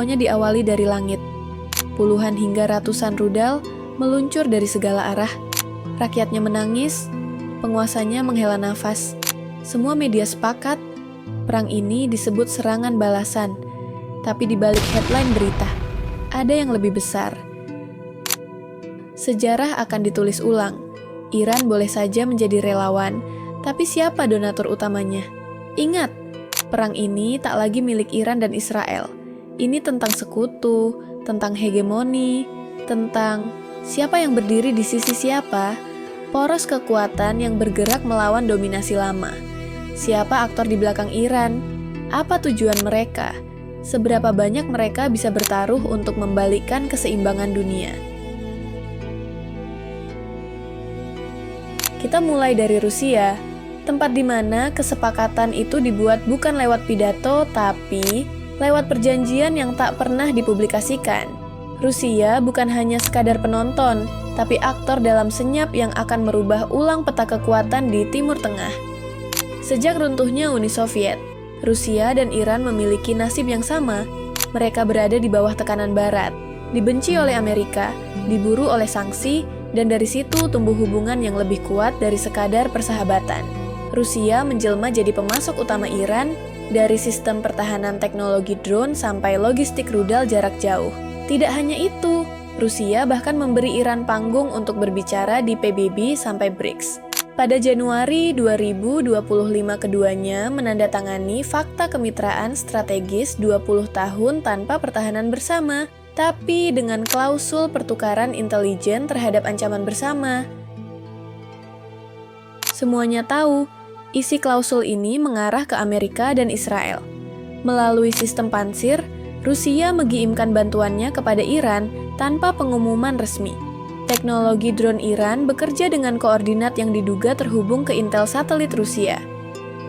Semuanya diawali dari langit. Puluhan hingga ratusan rudal meluncur dari segala arah. Rakyatnya menangis, penguasanya menghela nafas. Semua media sepakat, perang ini disebut serangan balasan. Tapi di balik headline berita, ada yang lebih besar. Sejarah akan ditulis ulang. Iran boleh saja menjadi relawan, tapi siapa donatur utamanya? Ingat, perang ini tak lagi milik Iran dan Israel. Ini tentang sekutu, tentang hegemoni, tentang siapa yang berdiri di sisi siapa, poros kekuatan yang bergerak melawan dominasi lama. Siapa aktor di belakang Iran? Apa tujuan mereka? Seberapa banyak mereka bisa bertaruh untuk membalikkan keseimbangan dunia? Kita mulai dari Rusia, tempat di mana kesepakatan itu dibuat bukan lewat pidato, tapi lewat perjanjian yang tak pernah dipublikasikan. Rusia bukan hanya sekadar penonton, tapi aktor dalam senyap yang akan merubah ulang peta kekuatan di Timur Tengah. Sejak runtuhnya Uni Soviet, Rusia dan Iran memiliki nasib yang sama. Mereka berada di bawah tekanan Barat, dibenci oleh Amerika, diburu oleh sanksi, dan dari situ tumbuh hubungan yang lebih kuat dari sekadar persahabatan. Rusia menjelma jadi pemasok utama Iran, dari sistem pertahanan teknologi drone sampai logistik rudal jarak jauh. Tidak hanya itu, Rusia bahkan memberi Iran panggung untuk berbicara di PBB sampai BRICS. Pada Januari 2025 keduanya menandatangani Fakta Kemitraan Strategis 20 tahun tanpa pertahanan bersama, tapi dengan klausul pertukaran intelijen terhadap ancaman bersama. Semuanya tahu, isi klausul ini mengarah ke Amerika dan Israel. Melalui sistem pansir, Rusia mengirimkan bantuannya kepada Iran tanpa pengumuman resmi. Teknologi drone Iran bekerja dengan koordinat yang diduga terhubung ke intel satelit Rusia.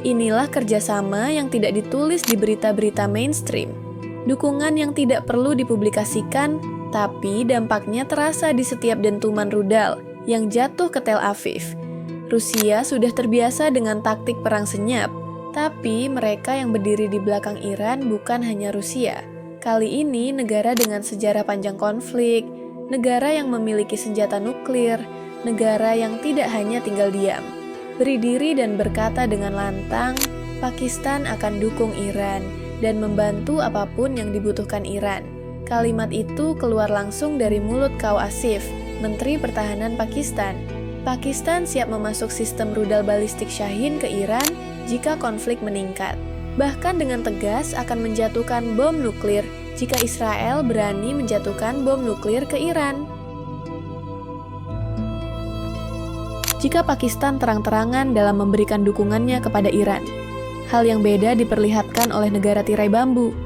Inilah kerjasama yang tidak ditulis di berita-berita mainstream. Dukungan yang tidak perlu dipublikasikan, tapi dampaknya terasa di setiap dentuman rudal yang jatuh ke Tel Aviv. Rusia sudah terbiasa dengan taktik perang senyap, tapi mereka yang berdiri di belakang Iran bukan hanya Rusia. Kali ini negara dengan sejarah panjang konflik, negara yang memiliki senjata nuklir, negara yang tidak hanya tinggal diam. Beri diri dan berkata dengan lantang, Pakistan akan dukung Iran dan membantu apapun yang dibutuhkan Iran. Kalimat itu keluar langsung dari mulut Kaw Asif, Menteri Pertahanan Pakistan. Pakistan siap memasuk sistem rudal balistik Shahin ke Iran jika konflik meningkat. Bahkan dengan tegas akan menjatuhkan bom nuklir jika Israel berani menjatuhkan bom nuklir ke Iran. Jika Pakistan terang-terangan dalam memberikan dukungannya kepada Iran, hal yang beda diperlihatkan oleh negara tirai bambu.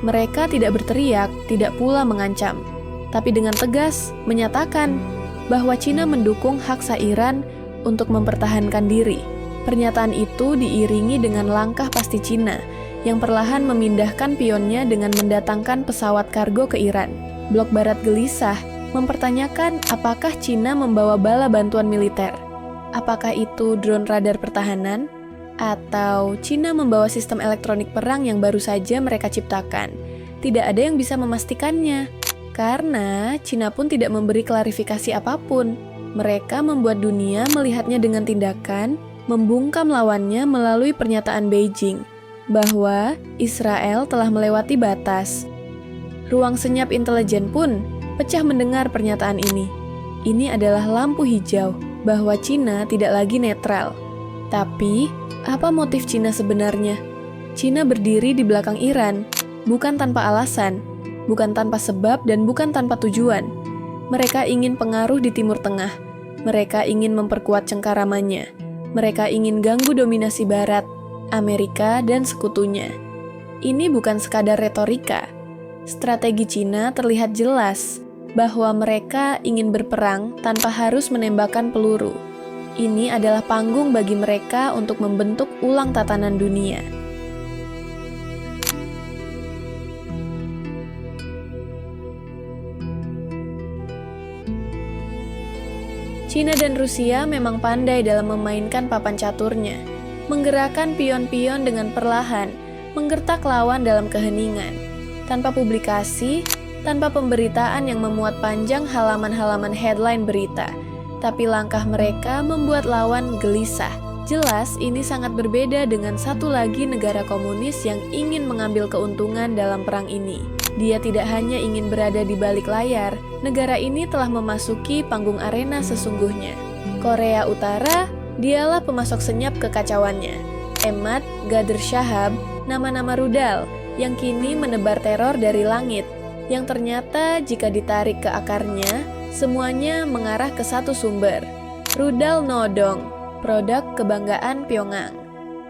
Mereka tidak berteriak, tidak pula mengancam, tapi dengan tegas menyatakan bahwa Cina mendukung hak sah Iran untuk mempertahankan diri. Pernyataan itu diiringi dengan langkah pasti Cina yang perlahan memindahkan pionnya dengan mendatangkan pesawat kargo ke Iran. Blok Barat gelisah, mempertanyakan apakah Cina membawa bala bantuan militer. Apakah itu drone radar pertahanan? Atau Cina membawa sistem elektronik perang yang baru saja mereka ciptakan? Tidak ada yang bisa memastikannya. Karena Cina pun tidak memberi klarifikasi apapun. Mereka membuat dunia melihatnya dengan tindakan, membungkam lawannya melalui pernyataan Beijing bahwa Israel telah melewati batas. Ruang senyap intelijen pun pecah mendengar pernyataan ini. Ini adalah lampu hijau bahwa Cina tidak lagi netral. Tapi, apa motif Cina sebenarnya? Cina berdiri di belakang Iran, bukan tanpa alasan, bukan tanpa sebab dan bukan tanpa tujuan. Mereka ingin pengaruh di Timur Tengah. Mereka ingin memperkuat cengkaramannya. Mereka ingin ganggu dominasi Barat, Amerika, dan sekutunya. Ini bukan sekadar retorika. Strategi Cina terlihat jelas bahwa mereka ingin berperang tanpa harus menembakkan peluru. Ini adalah panggung bagi mereka untuk membentuk ulang tatanan dunia. Cina dan Rusia memang pandai dalam memainkan papan caturnya, menggerakkan pion-pion dengan perlahan, menggertak lawan dalam keheningan. tanpa publikasi, tanpa pemberitaan yang memuat panjang halaman-halaman headline berita. Tapi langkah mereka membuat lawan gelisah. Jelas ini sangat berbeda dengan satu lagi negara komunis yang ingin mengambil keuntungan dalam perang ini. Dia tidak hanya ingin berada di balik layar, negara ini telah memasuki panggung arena sesungguhnya. Korea Utara, dialah pemasok senyap kekacauannya. Emad, Ghadir Shahab, nama-nama rudal yang kini menebar teror dari langit, yang ternyata jika ditarik ke akarnya, semuanya mengarah ke satu sumber, rudal Nodong, produk kebanggaan Pyongyang.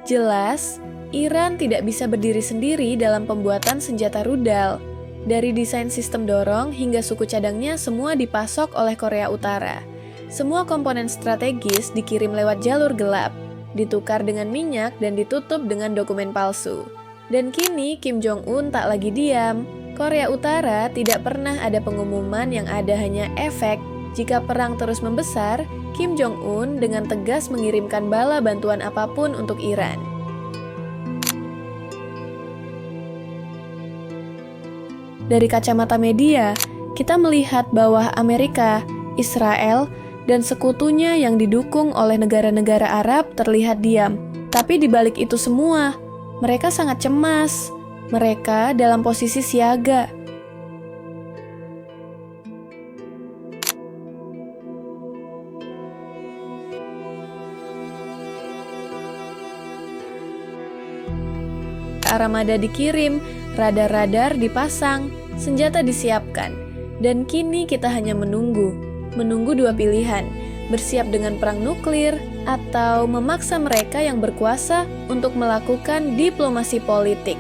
Jelas, Iran tidak bisa berdiri sendiri dalam pembuatan senjata rudal. Dari desain sistem dorong hingga suku cadangnya semua dipasok oleh Korea Utara. Semua komponen strategis dikirim lewat jalur gelap, ditukar dengan minyak dan ditutup dengan dokumen palsu. Dan kini Kim Jong-un tak lagi diam. Korea Utara tidak pernah ada pengumuman, yang ada hanya efek. Jika perang terus membesar, Kim Jong-un dengan tegas mengirimkan bala bantuan apapun untuk Iran. Dari kacamata media, kita melihat bahwa Amerika, Israel, dan sekutunya yang didukung oleh negara-negara Arab terlihat diam. Tapi di balik itu semua, mereka sangat cemas. Mereka dalam posisi siaga. Armada dikirim, radar-radar dipasang, senjata disiapkan, dan kini kita hanya menunggu dua pilihan, bersiap dengan perang nuklir atau memaksa mereka yang berkuasa untuk melakukan diplomasi politik.